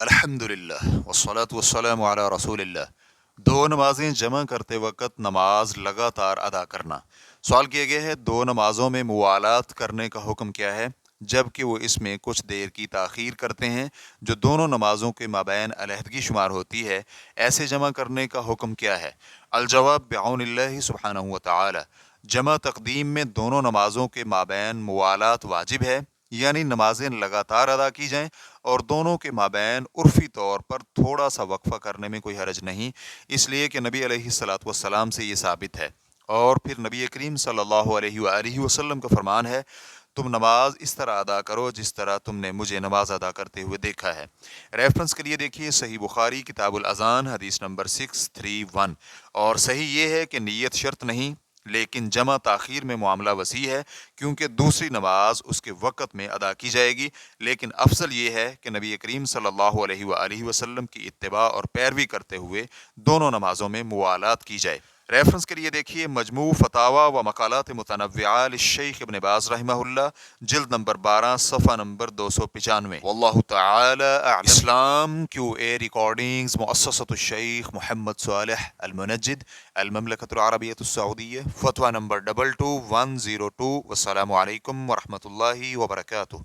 الحمدللہ والصلاة والسلام علی رسول اللہ۔ دو نمازیں جمع کرتے وقت نماز لگاتار ادا کرنا۔ سوال کیا گیا ہے دو نمازوں میں موالات کرنے کا حکم کیا ہے، جبکہ وہ اس میں کچھ دیر کی تاخیر کرتے ہیں جو دونوں نمازوں کے مابین علیحدگی شمار ہوتی ہے، ایسے جمع کرنے کا حکم کیا ہے؟ الجواب بعون اللہ سبحانہ وتعالی۔ جمع تقدیم میں دونوں نمازوں کے مابین موالات واجب ہے، یعنی نمازیں لگاتار ادا کی جائیں اور دونوں کے مابین عرفی طور پر تھوڑا سا وقفہ کرنے میں کوئی حرج نہیں، اس لیے کہ نبی علیہ الصلاۃ والسلام سے یہ ثابت ہے۔ اور پھر نبی کریم صلی اللہ علیہ وآلہ وسلم کا فرمان ہے، تم نماز اس طرح ادا کرو جس طرح تم نے مجھے نماز ادا کرتے ہوئے دیکھا ہے۔ ریفرنس کے لیے دیکھیے صحیح بخاری کتاب الاذان حدیث نمبر 631۔ اور صحیح یہ ہے کہ نیت شرط نہیں، لیکن جمع تاخیر میں معاملہ وسیع ہے، کیونکہ دوسری نماز اس کے وقت میں ادا کی جائے گی، لیکن افضل یہ ہے کہ نبی کریم صلی اللہ علیہ وآلہ وسلم کی اتباع اور پیروی کرتے ہوئے دونوں نمازوں میں موالات کی جائے۔ ریفرنس کے لیے دیکھیے مجموع فتاوی و مقالات متنوعہ للشیخ ابن باز رحمہ اللہ، جلد نمبر 12 صفحہ نمبر 295۔ واللہ تعالی اعلم۔ اسلام کیو اے ریکارڈنگز مؤسسۃ الشیخ محمد صالح المنجد، المملکۃ العربیۃ السعودیہ، فتویٰ نمبر 22102۔ والسلام علیکم ورحمۃ اللہ وبرکاتہ۔